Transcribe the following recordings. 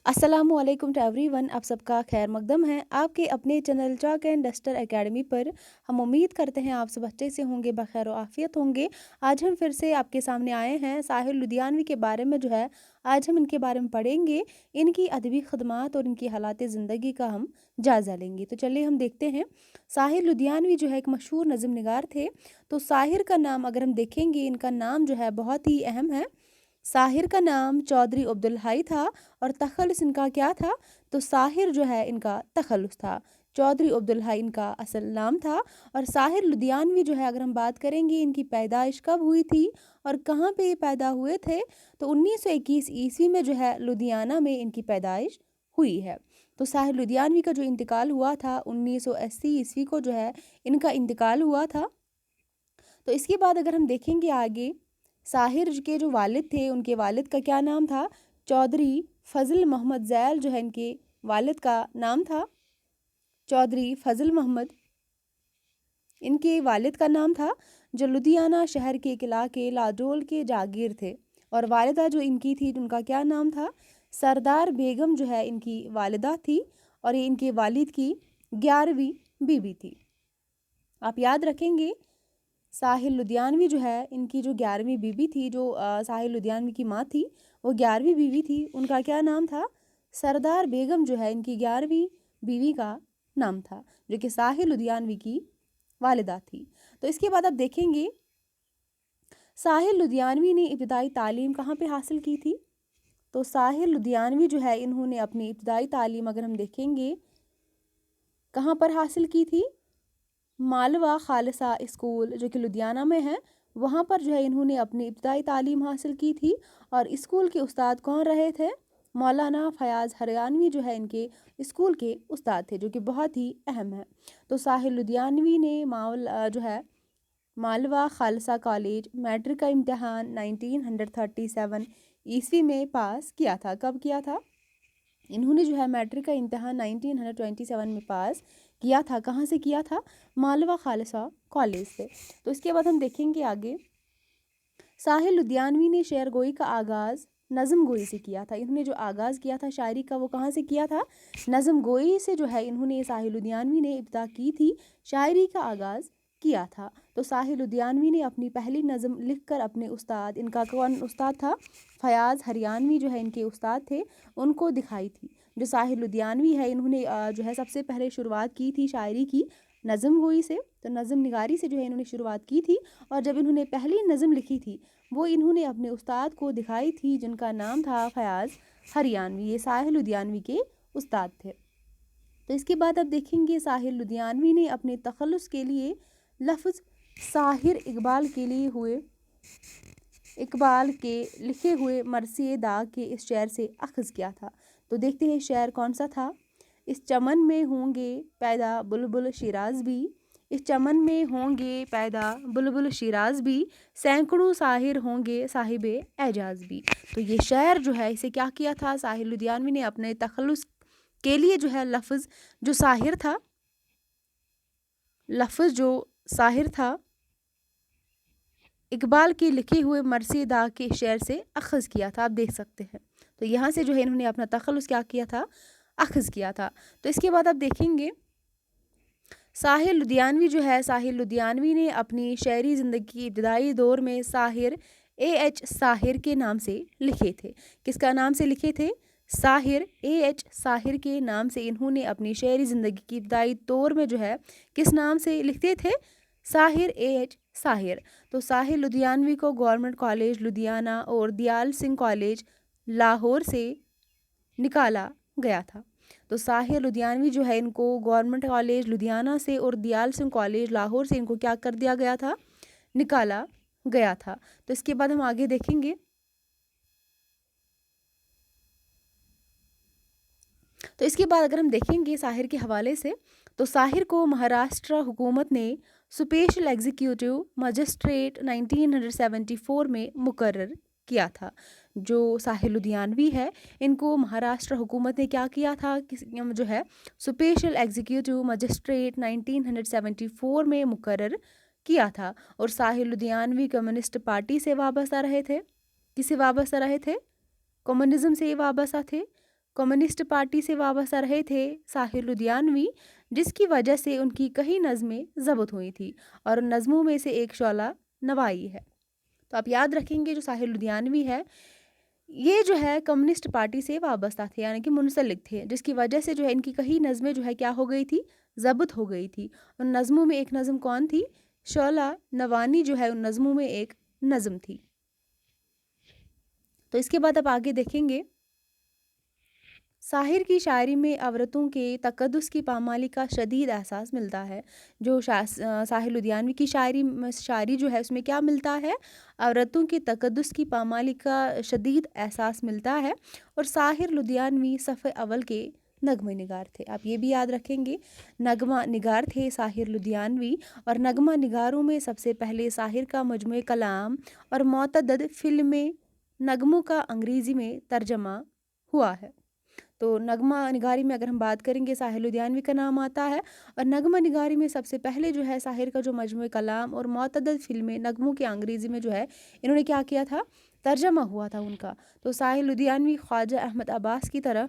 अस्सलामुअलैकुम to everyone. आप सबका खैर मकदम है आपके अपने channel chalk and duster academy पर। हम उम्मीद करते हैं आप सब अच्छे से होंगे, बखैर आफियत होंगे। आज हम फिर से आपके सामने आए हैं साहिर लुधियानवी के बारे में जो है आज हम इनके बारे में पढ़ेंगे। इनकी अदबी खदमात और इनकी हालात ज़िंदगी का हम जायज़ा लेंगे। तो चलिए हम देखते हैं। साहिर लुधियानवी जो है एक मशहूर नज़म निगार थे। तो साहिर का नाम अगर हम देखेंगे, इनका नाम जो है बहुत ही अहम है। साहिर का नाम चौधरी अब्दुल हाई था और तखल्लुस इनका क्या था? तो साहिर जो है इनका तखल्लुस था। चौधरी अब्दुल हाई इनका असल नाम था। और साहिर लुधियानवी जो है अगर हम बात करेंगे इनकी पैदाइश कब हुई थी और कहाँ पे ये पैदा हुए थे, तो 1921 ईस्वी में जो है लुधियाना में इनकी पैदाइश हुई है। तो साहिर लुधियानवी का जो इंतकाल हुआ था 1980 ईस्वी को जो है इनका इंतकाल हुआ था। तो इसके बाद अगर हम देखेंगे आगे, साहिर के जो वालिद थे उनके वालिद का क्या नाम था? चौधरी फजल मोहम्मद ज़ैल जो है इनके वालिद का नाम था। चौधरी फजल मोहम्मद इनके वालिद का नाम था, जो लुधियाना शहर के एक इलाके लाडोल के जागीर थे। और वालिदा जो इनकी थी उनका क्या नाम था? सरदार बेगम जो है इनकी वालिदा थी और ये इनके वालिद की 11वीं बीवी थी। आप याद रखेंगे साहिर लुधियानवी जो है इनकी जो 11वीं बीवी थी, जो साहिर लुधियानवी की माँ थी वो 11वीं बीवी थी, उनका क्या नाम था? सरदार बेगम जो है इनकी 11वीं बीवी का नाम था, जो कि साहिर लुधियानवी की वालिदा थी। तो इसके बाद आप देखेंगे साहिर लुधियानवी ने इब्तदाई तालीम कहाँ पे हासिल की थी? तो साहिर लुधियानवी जो है इन्होंने अपनी इब्तदाई तालीम अगर हम देखेंगे कहाँ पर हासिल की थी? मालवा खालसा स्कूल जो कि लुधियाना में है, वहाँ पर जो है इन्होंने अपनी इब्तदाई तालीम हासिल की थी। और स्कूल के उस्ताद कौन रहे थे? मौलाना फयाज़ हरियानवी जो है इनके स्कूल के उस्ताद थे, जो कि बहुत ही अहम है। तो साहिर लुधियानवी ने जो है मालवा खालसा कॉलेज मैट्रिक का इम्तहान 1937 ईस्वी में पास किया था। कब किया था? इन्होंने जो है मैट्रिक का इम्तहान 1927 में पास किया था। कहाँ से किया था? मालवा खालसा कॉलेज से। तो इसके बाद हम देखेंगे आगे, साहिर लुधियानवी ने शेर गोई का आगाज़ नज़म गोई से किया था। इन्होंने जो आगाज़ किया था शायरी का वो कहाँ से किया था? नज़म गोई से जो है इन्होंने साहिर लुधियानवी ने इब्तिदा की थी, शायरी का आगाज़ किया था। तो साहिर लुधियानवी ने अपनी पहली नज़म लिखकर अपने उस्ताद, इनका कौन उस्ताद था? फयाज़ हरियानवी जो है इनके उस्ताद थे, उनको दिखाई थी। जो साहिर लुधियानवी है इन्होंने जो है सबसे पहले शुरुआत की थी शायरी की नज़म गोई से, तो नज़म निगारी से जो है इन्होंने शुरुआत की थी। और जब इन्होंने पहली नज़म लिखी थी वो इन्होंने अपने उस्ताद को दिखाई थी, जिनका नाम था फयाज़ हरियानवी। ये साहिर लुधियानवी के उस्ताद थे। तो इसके बाद आप देखेंगे साहिर लुधियानवी ने अपने तखल्लुस के लिए लफ्ज़ साहिर इकबाल के लिखे हुए मरसिए दाग के इस शेर से अख़ज़ किया था। तो देखते हैं शेर कौन सा था। इस चमन में होंगे पैदा बुलबुल शिराज भी, इस चमन में होंगे पैदा बुलबुल शिराज भी, सैकड़ों साहिर होंगे साहिबे एजाज भी। तो ये शेर जो है इसे क्या किया था? साहिर लुधियानवी ने अपने तखल्लुस के लिए जो है लफ्ज़ जो साहिर था इकबाल के लिखे हुए मरसी दाग के शेर से अख़ज़ किया था। आप देख सकते हैं। तो यहाँ से जो है इन्होंने अपना तखल्लुस क्या किया था? अख़ज़ किया था। तो इसके बाद आप देखेंगे साहिर लुधियानवी जो है, साहिर लुधियानवी ने अपनी शायरी ज़िंदगी की इब्तदाई दौर में साहिर एच साहिर के नाम से लिखे थे। किसका नाम से लिखे थे? साहिर एच साहिर के नाम से इन्होंने अपनी शायरी ज़िंदगी की इब्तदाई दौर में जो है किस नाम से लिखते थे? साहिर एच साहिर। तो साहिर लुधियानवी को गवर्नमेंट कॉलेज लुधियाना और दयाल सिंह कॉलेज लाहौर से निकाला गया था। तो साहिर लुधियानवी जो है इनको गवर्नमेंट कॉलेज लुधियाना से और दयाल सिंह कॉलेज लाहौर से इनको क्या कर दिया गया था? निकाला गया था। तो इसके बाद हम आगे देखेंगे। तो इसके बाद अगर हम देखेंगे साहिर के हवाले से, तो साहिर को महाराष्ट्र हुकूमत ने स्पेशल एग्जीक्यूटिव मजिस्ट्रेट 1974 में मुकर्रर किया था। जो साहिर लुधियानवी है इनको महाराष्ट्र हुकूमत ने क्या किया था? जो है स्पेशल एग्जीक्यूटिव मजिस्ट्रेट 1974 में मुकर्रर किया था। और साहिर लुधियानवी कम्युनिस्ट पार्टी से वाबस्ता रहे थे। किससे वाबस्ता रहे थे? कम्युनिज़म से वाबस्ता थे। कम्युनिस्ट पार्टी से वाबस्ता रहे थे साहिर लुधियानवी, जिसकी वजह से उनकी कई नज़में ज़ब्त हुई थी और उन नज़मों में से एक शोला नवाई है। तो आप याद रखेंगे जो साहिर लुधियानवी है ये जो है कम्युनिस्ट पार्टी से वाबस्ता थे, यानी कि मुंसलिक थे, जिसकी वजह से जो है इनकी कई नज़में जो है क्या हो गई थी, ज़ब्त हो गई थी। उन नज़मों में एक नज़म कौन थी? शोला नवानी जो है उन नज़मों में एक नज़म थी। तो इसके बाद आप आगे देखेंगे साहिर की शायरी में औरतों के तकद्दुस की पामाली का शदीद एहसास मिलता है। जो साहिर लुधियानवी की शायरी जो है उसमें क्या मिलता है? औरतों के तकद्दुस की पामाली का शदीद एहसास मिलता है। और साहिर लुधियानवी सफ़े अव्वल के नगमा निगार थे। आप ये भी याद रखेंगे, नगमा निगार थे साहिर लुधियानवी। और नगमा निगारों में सबसे पहले साहिर का मजमूए कलाम और मुतअद्दिद फ़िल्में नगमों का अंग्रेज़ी में तर्जमा हुआ है। तो नगमा निगारी में अगर हम बात करेंगे साहिर लुधियानवी का नाम आता है। और नगमा निगारी में सबसे पहले जो है साहिर का जो मजमूए कलाम और मुतअद्दिद फ़िल्में नगमों के अंग्रेज़ी में जो है इन्होंने क्या किया था, तर्जमा हुआ था उनका। तो साहिर लुधियानवी ख्वाजा अहमद अब्बास की तरह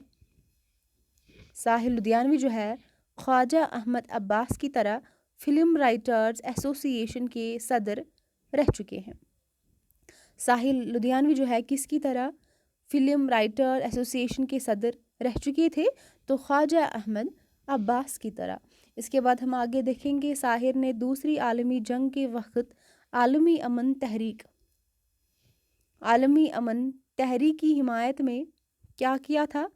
साहिर लुधियानवी जो है ख्वाजा अहमद अब्बास की तरह फ़िल्म राइटर्स एसोसिएशन के सदर रह चुके हैं। साहिर लुधियानवी जो है किसकी तरह? फ़िल्म राइटर एसोसिएशन के सदर रह चुके थे, तो ख्वाजा अहमद अब्बास की तरह। इसके बाद हम आगे देखेंगे साहिर ने दूसरी आलमी जंग के वक़्त आलमी अमन तहरीक की हिमायत में क्या किया था?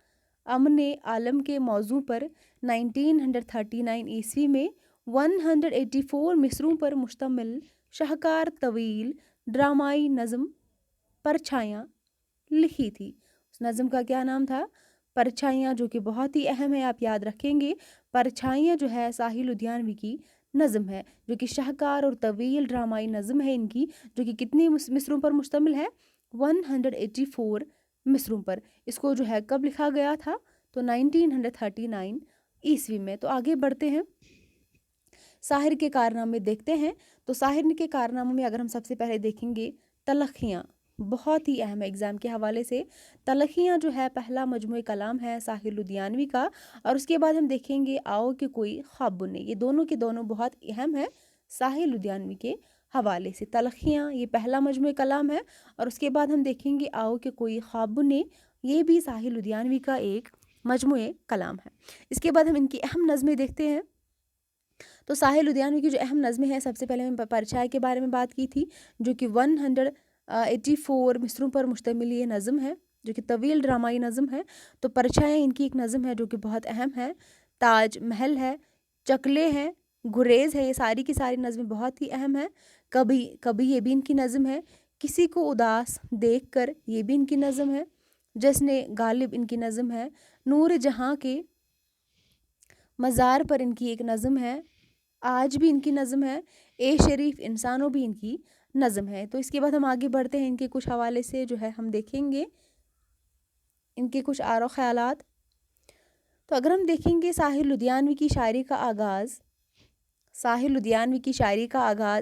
अमन आलम के मौजू पर 1939 ईस्वी में 184 मिसरों पर मुश्तमिल शाहकार तवील ड्रामाई नज़म परछाइयाँ लिखी थी। उस नज़म का क्या नाम था? परछाइयाँ, जो कि बहुत ही अहम है, आप याद रखेंगे। परछाइयाँ जो है साहिर लुधियानवी की नज़म है, जो कि शाहकार और तवील ड्रामाई नज़म है इनकी, जो कि कितनी मिसरों पर मुश्तमिल है? 184 मिसरों पर। इसको जो है कब लिखा गया था? तो 1939 ईस्वी में। तो आगे बढ़ते हैं, साहिर के कारनामे देखते हैं। तो साहिर के कारनामों में अगर हम सबसे पहले देखेंगे तलखियाँ, बहुत ही अहम है एग्ज़ाम के हवाले से। तलखियाँ जो है पहला मजमूए कलाम है साहिर लुधियानवी का। और उसके बाद हम देखेंगे आओ कि कोई ख्वाब बुने। ये दोनों के दोनों बहुत अहम है साहिर लुधियानवी के हवाले से। तलखियाँ ये पहला मजमूए कलाम है। और उसके बाद हम देखेंगे आओ कि कोई ख्वाब बुने, ये भी साहिर लुधियानवी का एक मजमूए कलाम है। इसके बाद हम इनकी अहम नज़में देखते हैं। तो साहिर लुधियानवी की जो अहम नज़में हैं, सबसे पहले मैं परछाई के बारे में बात की थी, जो कि 184 मिसरों पर मुश्तमिल ये नज़म है, जो कि तवील ड्रामाई नज़म है। तो परछाई इनकी एक नज़म है जो कि बहुत अहम है। ताज महल है, चकले हैं, गुरेज़ है, ये सारी की सारी नज़में बहुत ही अहम है। कभी कभी ये भी इनकी नज़म है। किसी को उदास देख कर, ये भी इनकी नज़म है। जश्न गालिब इनकी नज़म है। नूर जहाँ के मज़ार पर इनकी एक नज़म है। आज भी इनकी नज़म है। ए शरीफ इंसानों भी इनकी नज़म है। तो इसके बाद हम आगे बढ़ते हैं, इनके कुछ हवाले से जो है हम देखेंगे इनके कुछ आरो ख़यालात। तो अगर हम देखेंगे साहिर लुधियानवी की शायरी का आगाज़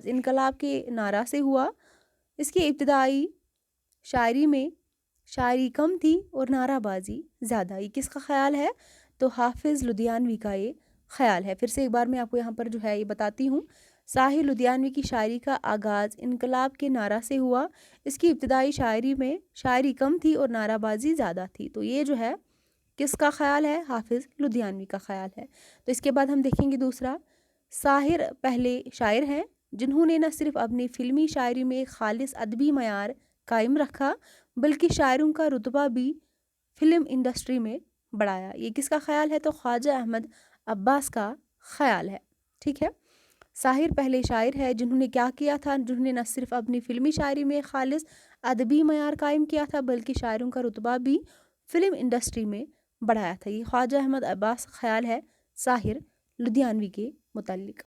इनकलाब के नारा से हुआ। इसकी इब्तिदाई शायरी में शायरी कम थी और नाराबाजी ज़्यादा। ये किसका ख़याल है? तो हाफिज़ लुधियानवी का ये ख़याल है। फिर से एक बार मैं आपको यहाँ पर जो है ये बताती हूँ। साहिर लुधियानवी की शायरी का आगाज़ इनकलाब के नारा से हुआ। इसकी इब्तिदाई शायरी में शायरी कम थी और नाराबाजी ज़्यादा थी। तो ये जो है किसका ख़याल है? हाफिज़ लुधियानवी का ख़याल है। तो इसके बाद हम देखेंगे दूसरा, साहिर पहले शायर हैं जिन्होंने न सिर्फ अपनी फ़िल्मी शायरी में खालिस अदबी मयार कायम रखा, बल्कि शायरों का रुतबा भी फ़िल्म इंडस्ट्री में बढ़ाया। ये किसका ख़याल है? तो ख्वाजा अहमद अब्बास का ख़याल है। ठीक है, साहिर पहले शायर है जिन्होंने क्या किया था? जिन्होंने न सिर्फ अपनी फ़िल्मी शायरी में खालिस अदबी मयार कायम किया था, बल्कि शायरों का रुतबा भी फ़िल्म इंडस्ट्री में बढ़ाया था। ये ख्वाजा अहमद अब्बास का ख़याल है साहिर लुधियानवी के मुताल्लिक़।